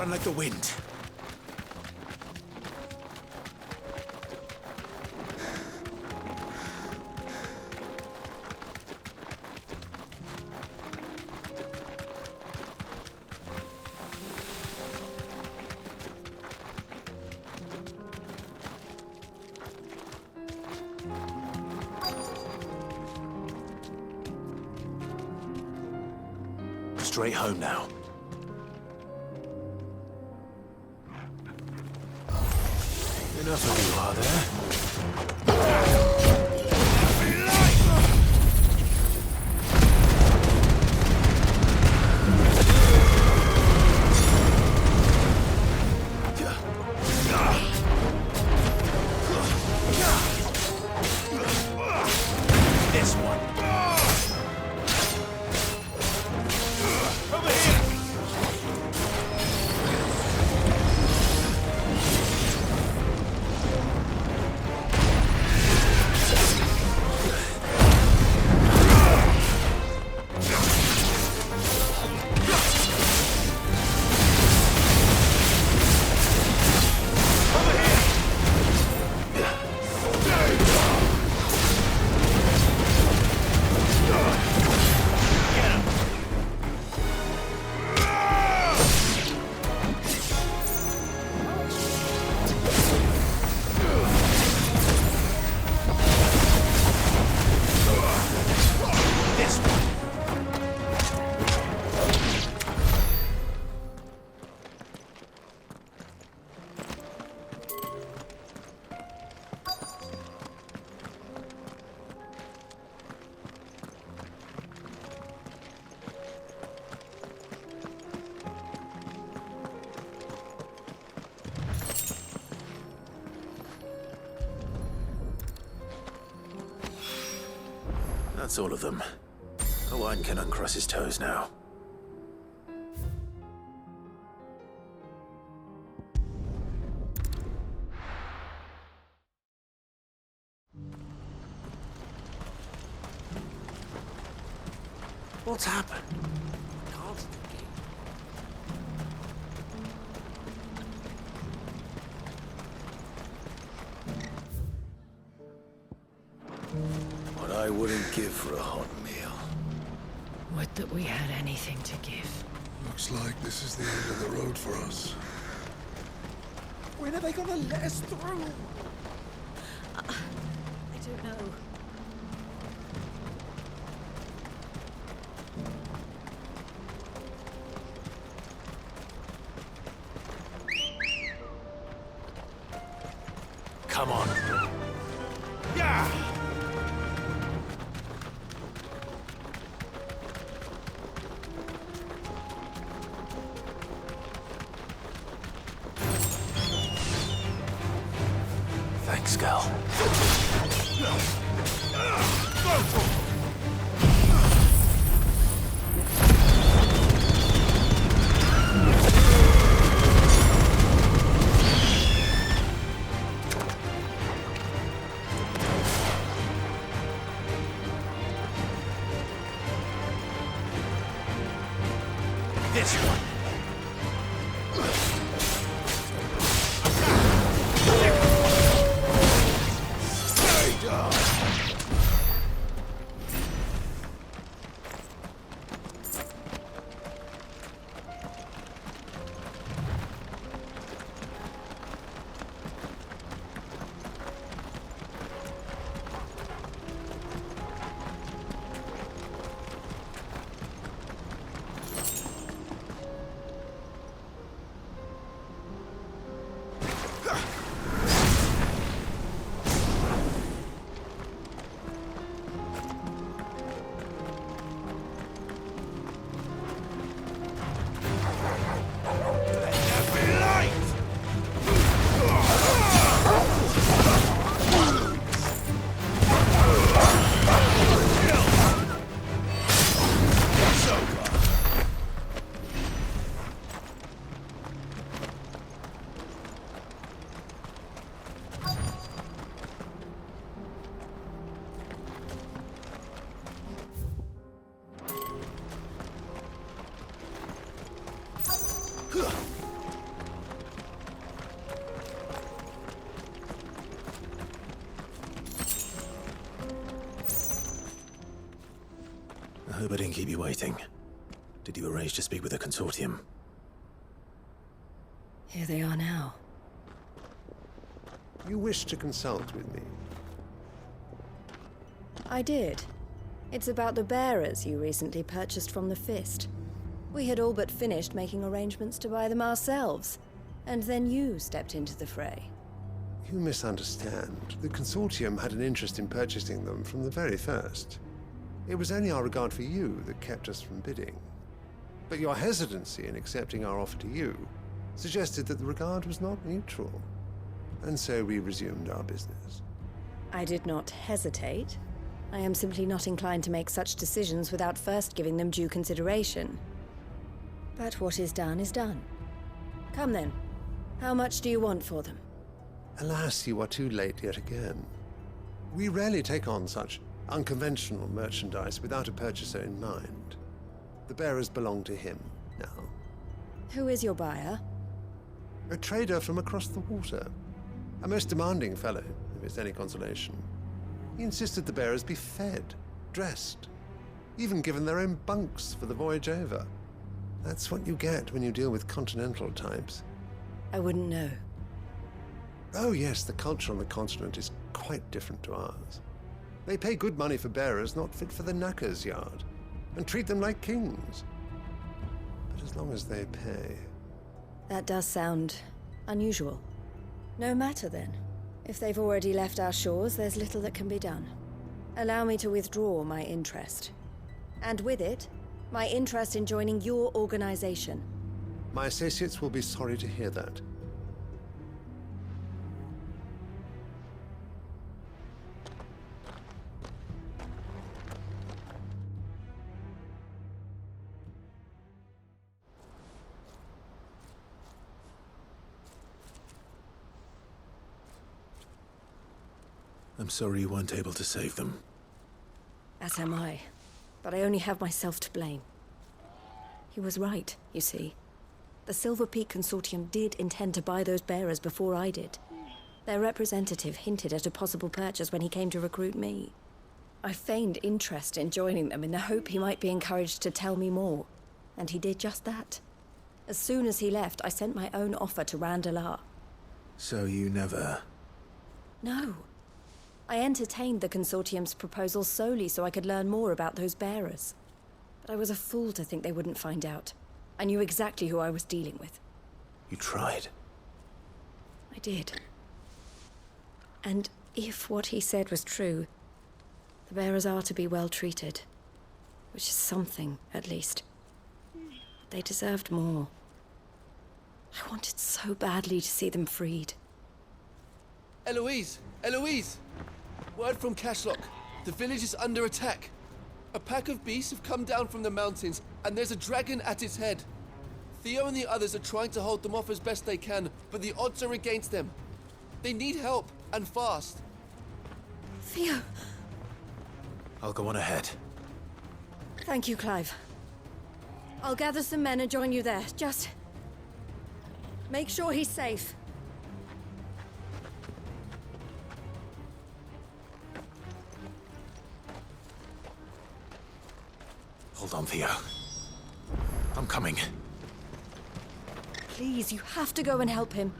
run like the wind. Straight home now. Enough of you, are there? This one. Over here! That's all of them. Owain can uncross his toes now. What's happened? What I wouldn't give for a hot meal. Would that we had anything to give. Looks like this is the end of the road for us. When are they gonna let us through? I don't know. Come on. Yeah! Thanks, Gal. This one. hope I didn't keep you waiting. Did you arrange to speak with the Consortium? Here they are now. You wish to consult with me? I did. It's about the bearers you recently purchased from the Fist. We had all but finished making arrangements to buy them ourselves, and then you stepped into the fray. You misunderstand. The Consortium had an interest in purchasing them from the very first. It was only our regard for you that kept us from bidding. But your hesitancy in accepting our offer to you suggested that the regard was not mutual. And so we resumed our business. I did not hesitate. I am simply not inclined to make such decisions without first giving them due consideration. But what is done is done. Come then. How much do you want for them? Alas, you are too late yet again. We rarely take on such unconventional merchandise without a purchaser in mind. The bearers belong to him now. Who is your buyer? A trader from across the water. A most demanding fellow, if it's any consolation. He insisted the bearers be fed, dressed, even given their own bunks for the voyage over. That's what you get when you deal with continental types. I wouldn't know. Oh yes, the culture on the continent is quite different to ours. They pay good money for bearers not fit for the knacker's yard, and treat them like kings. But as long as they pay... That does sound unusual. No matter then. If they've already left our shores, there's little that can be done. Allow me to withdraw my interest. And with it, my interest in joining your organization. My associates will be sorry to hear that. I'm sorry you weren't able to save them. As am I. But I only have myself to blame. He was right, you see. The Silver Peak Consortium did intend to buy those bearers before I did. Their representative hinted at a possible purchase when he came to recruit me. I feigned interest in joining them in the hope he might be encouraged to tell me more. And he did just that. As soon as he left, I sent my own offer to Randalar. So you never... No. I entertained the Consortium's proposal solely so I could learn more about those bearers. But I was a fool to think they wouldn't find out. I knew exactly who I was dealing with. You tried. I did. And if what he said was true, the bearers are to be well treated. Which is something, at least. But they deserved more. I wanted so badly to see them freed. Eloise! Eloise! Word from Cashlock. The village is under attack. A pack of beasts have come down from the mountains, and there's a dragon at its head. Theo and the others are trying to hold them off as best they can, but the odds are against them. They need help, and fast. Theo! I'll go on ahead. Thank you, Clive. I'll gather some men and join you there. Just... make sure he's safe. Hold on, Theo. I'm coming. Please, you have to go and help him.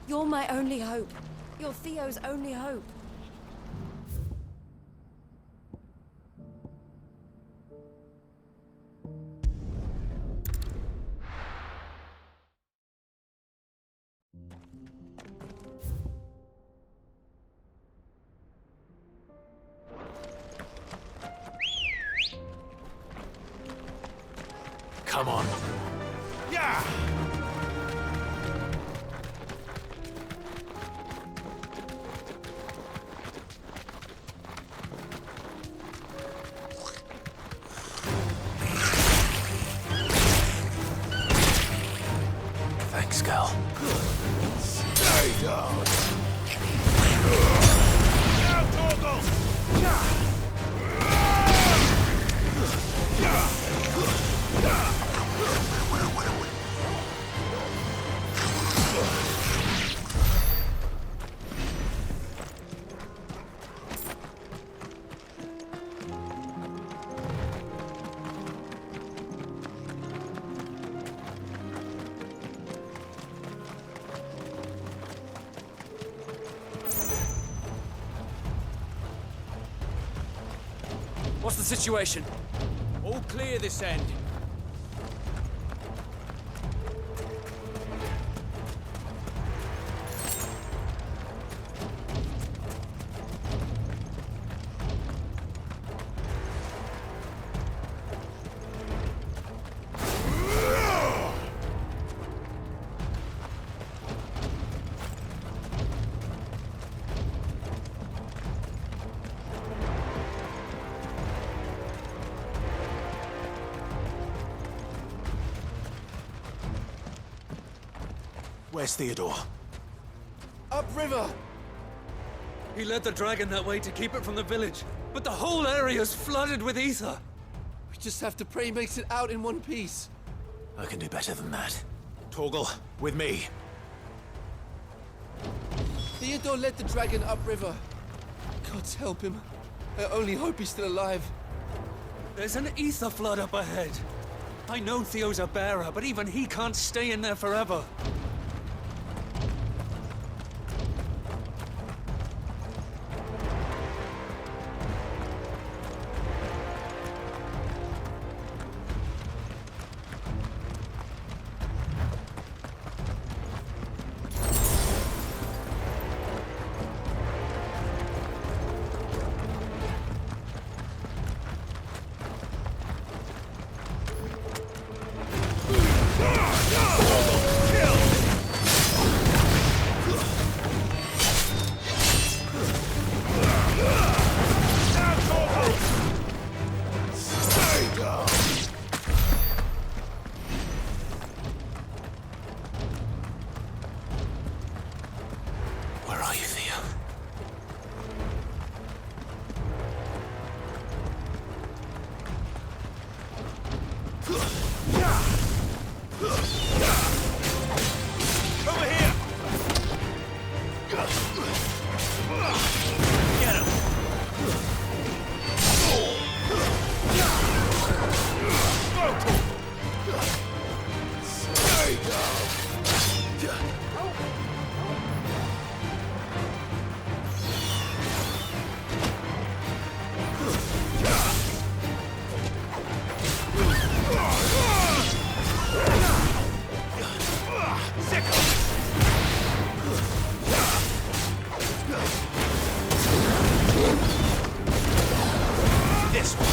You're my only hope. You're Theo's only hope. Come on. Yeah! What's the situation? All clear this end. Where's Theodore? Upriver! He led the dragon that way to keep it from the village, but the whole area's flooded with ether. We just have to pray he makes it out in one piece. I can do better than that. Torgal, with me. Theodore led the dragon upriver. God's help him. I only hope he's still alive. There's an ether flood up ahead. I know Theo's a bearer, but even he can't stay in there forever. Where are you, Theo? Over here! Get him! This one.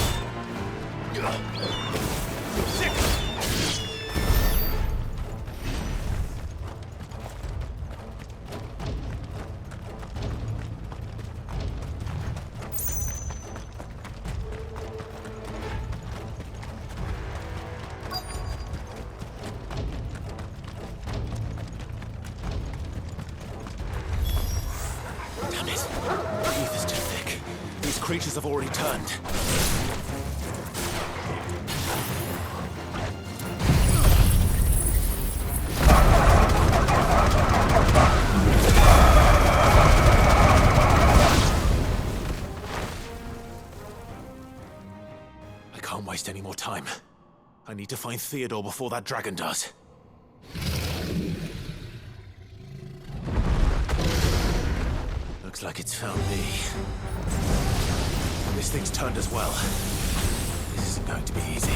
Damn it. The ether's too thick. These creatures have already turned. I can't waste any more time. I need to find Theodore before that dragon does. Looks like it's found me. This thing's turned as well. This isn't going to be easy.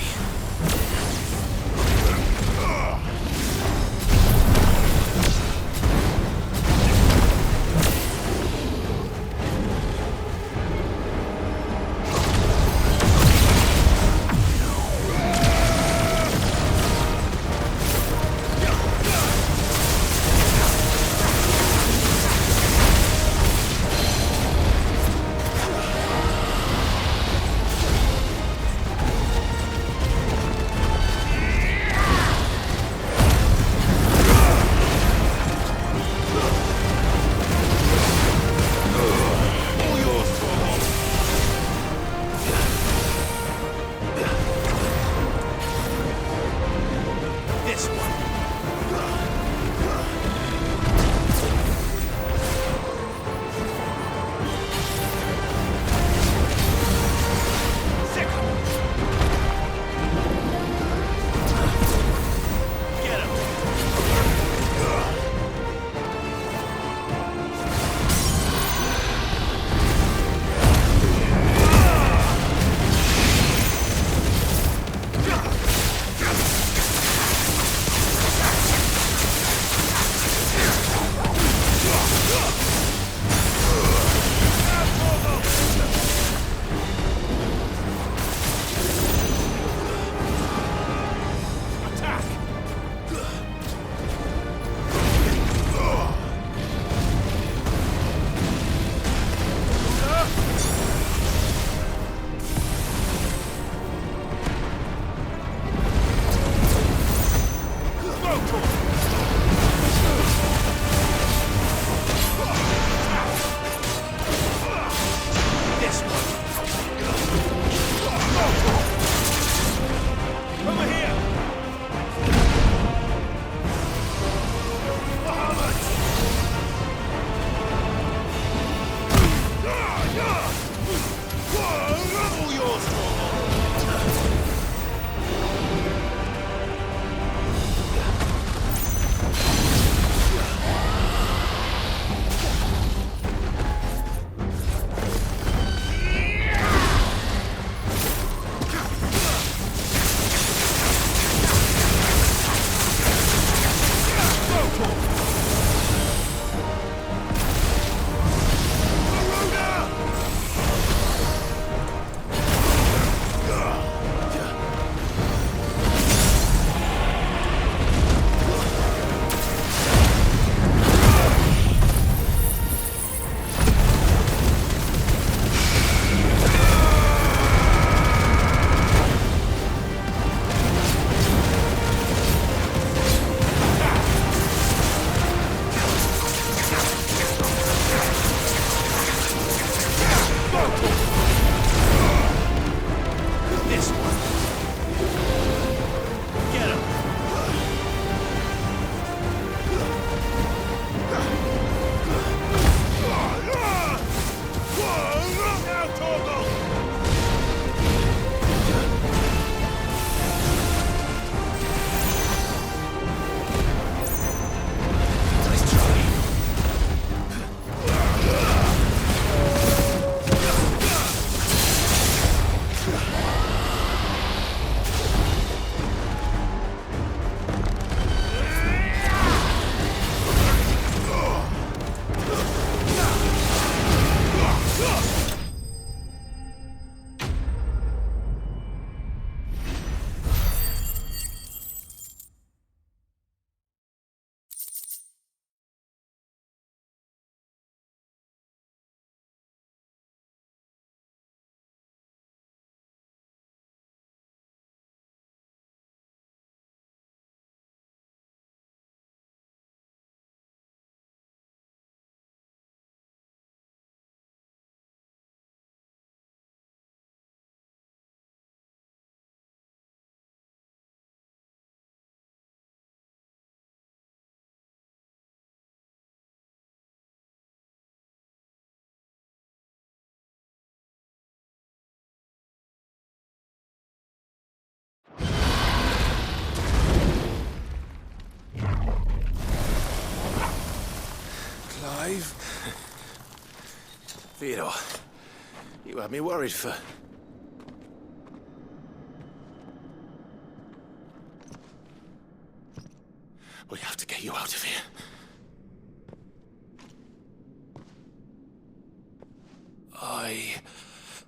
Clive? Theodore, you had me worried for... We have to get you out of here. I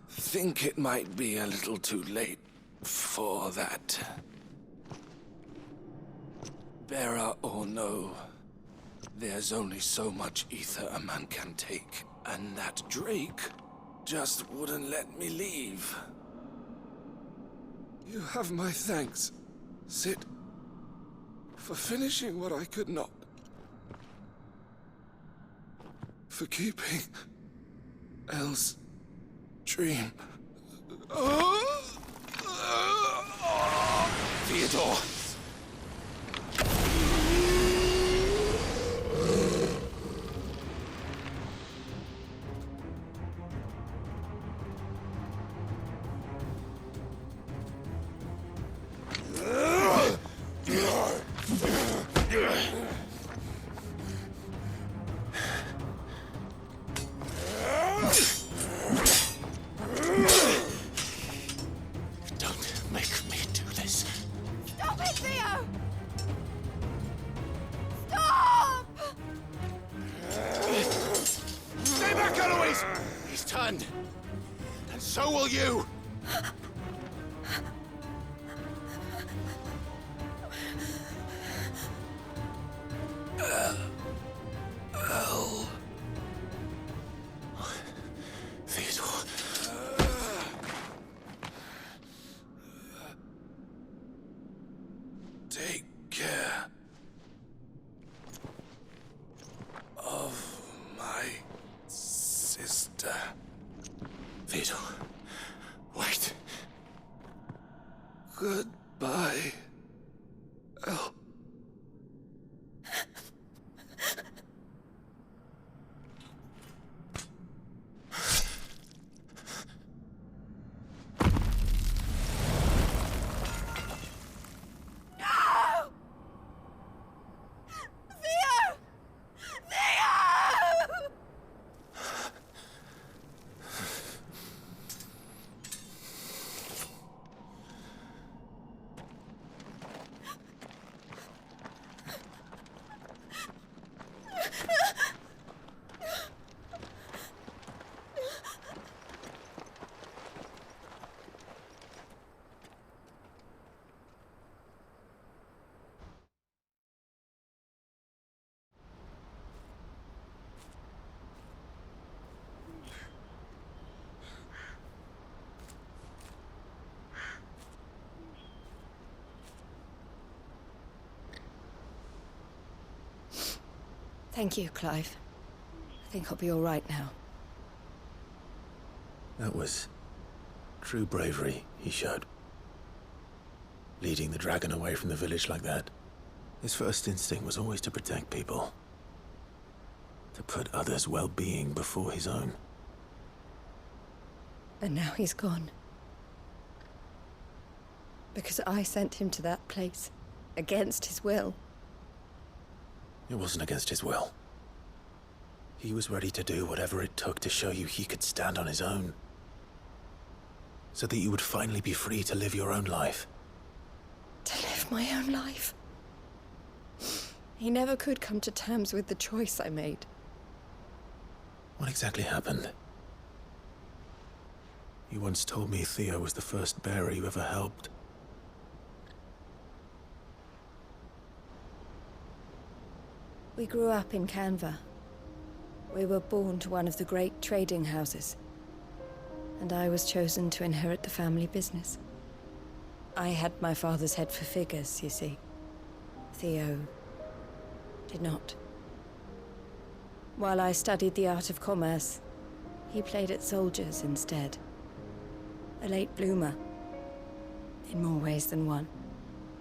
think it might be a little too late for that. Bearer or no, there's only so much ether a man can take, and that Drake just wouldn't let me leave. You have my thanks, Sid, for finishing what I could not. For keeping Elle's dream. Theodore! Don't make me do this. Stop it, Theo! Stop! Stay back, Eloise! He's turned. And so will you! Theodore. Take care of my sister. Theodore, wait. Goodbye, Elle. Theo! Theo! Thank you, Clive. I think I'll be all right now. That was true bravery he showed. Leading the dragon away from the village like that. His first instinct was always to protect people. To put others' well-being before his own. And now he's gone. Because I sent him to that place, against his will. It wasn't against his will. He was ready to do whatever it took to show you he could stand on his own. So that you would finally be free to live your own life. To live my own life. He never could come to terms with the choice I made. What exactly happened? You once told me Theo was the first bearer you ever helped. We grew up in Canva. We were born to one of the great trading houses. And I was chosen to inherit the family business. I had my father's head for figures, you see. Theo did not. While I studied the art of commerce, he played at soldiers instead. A late bloomer. In more ways than one.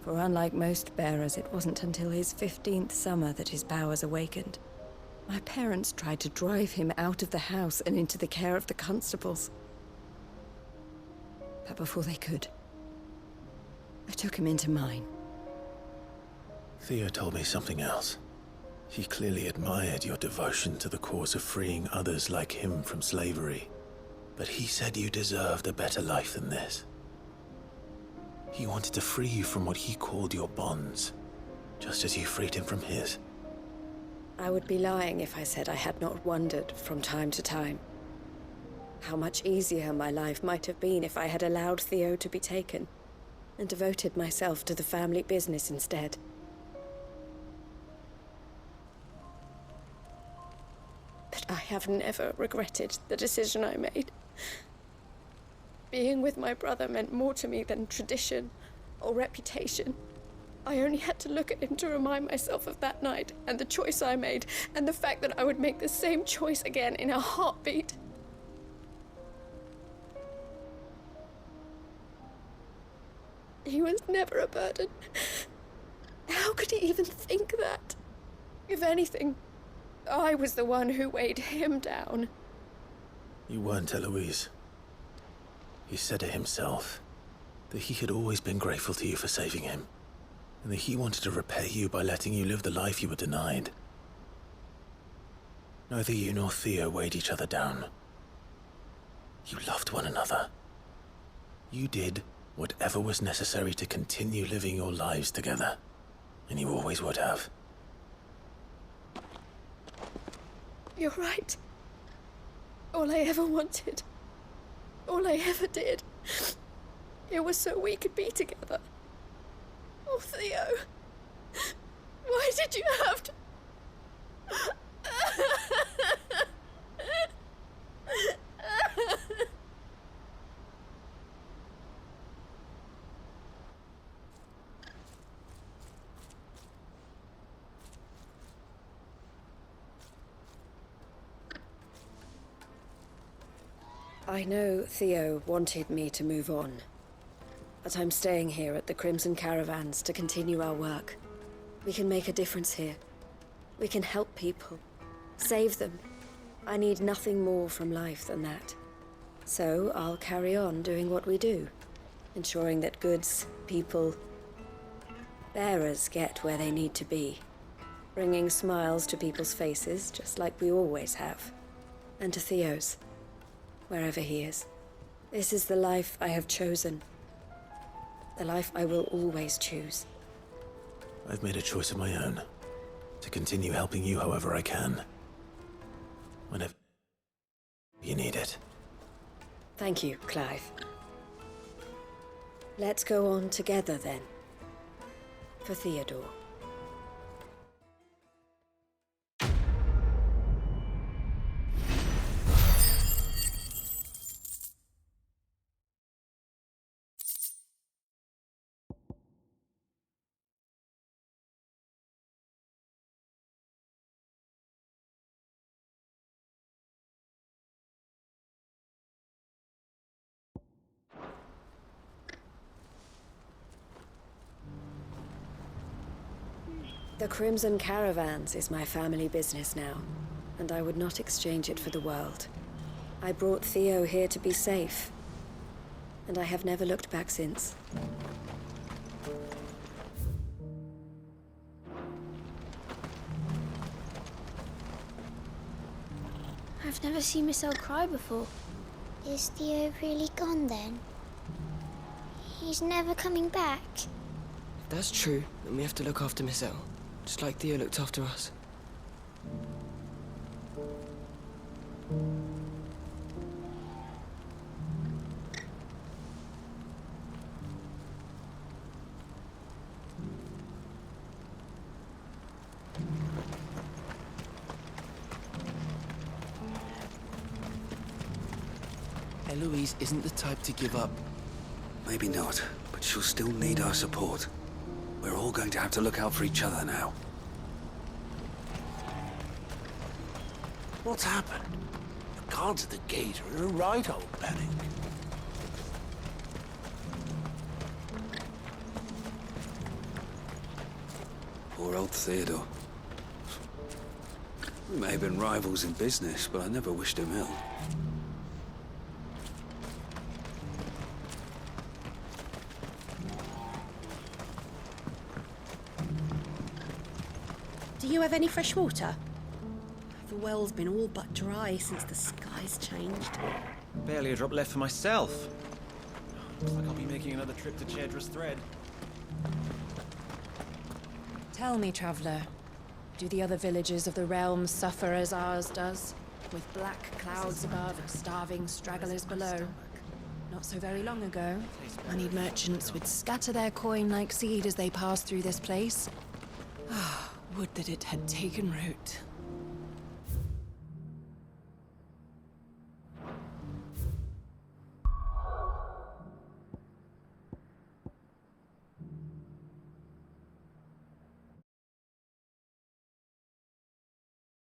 For unlike most bearers, it wasn't until his 15th summer that his powers awakened. My parents tried to drive him out of the house and into the care of the constables. But before they could, I took him into mine. Theo told me something else. He clearly admired your devotion to the cause of freeing others like him from slavery. But he said you deserved a better life than this. He wanted to free you from what he called your bonds, just as you freed him from his. I would be lying if I said I had not wondered from time to time how much easier my life might have been if I had allowed Theo to be taken and devoted myself to the family business instead. But I have never regretted the decision I made. Being with my brother meant more to me than tradition or reputation. I only had to look at him to remind myself of that night and the choice I made and the fact that I would make the same choice again in a heartbeat. He was never a burden. How could he even think that? If anything, I was the one who weighed him down. You weren't, Eloise. He said it himself, that he had always been grateful to you for saving him, and that he wanted to repay you by letting you live the life you were denied. Neither you nor Theo weighed each other down. You loved one another. You did whatever was necessary to continue living your lives together, and you always would have. You're right. All I ever wanted, all I ever did, it was so we could be together. Oh, Theo, why did you have to... I know Theo wanted me to move on, but I'm staying here at the Crimson Caravans to continue our work. We can make a difference here. We can help people, save them. I need nothing more from life than that. So I'll carry on doing what we do, ensuring that goods, people, bearers get where they need to be, bringing smiles to people's faces just like we always have, and to Theo's, wherever he is. This is the life I have chosen. The life I will always choose. I've made a choice of my own, to continue helping you however I can. Whenever you need it. Thank you, Clive. Let's go on together then. For Theodore. The Crimson Caravans is my family business now, and I would not exchange it for the world. I brought Theo here to be safe, and I have never looked back since. I've never seen Michelle cry before. Is Theo really gone then? He's never coming back? That's true, and we have to look after Michelle, just like Theo looked after us. Eloise isn't the type to give up. Maybe not, but she'll still need our support. We're all going to have to look out for each other now. What's happened? The guards at the gate are in a right old panic. Poor old Theodore. We may have been rivals in business, but I never wished him ill. Do Do you have any fresh water? The well's been all but dry since the skies changed. Barely a drop left for myself. Looks like I'll be making another trip to Chedra's Thread. Tell me, traveller, do the other villages of the realm suffer as ours does? With black clouds above and starving stragglers below? Not so very long ago, moneyed merchants would scatter their coin like seed as they passed through this place. Ah, would that it had taken root.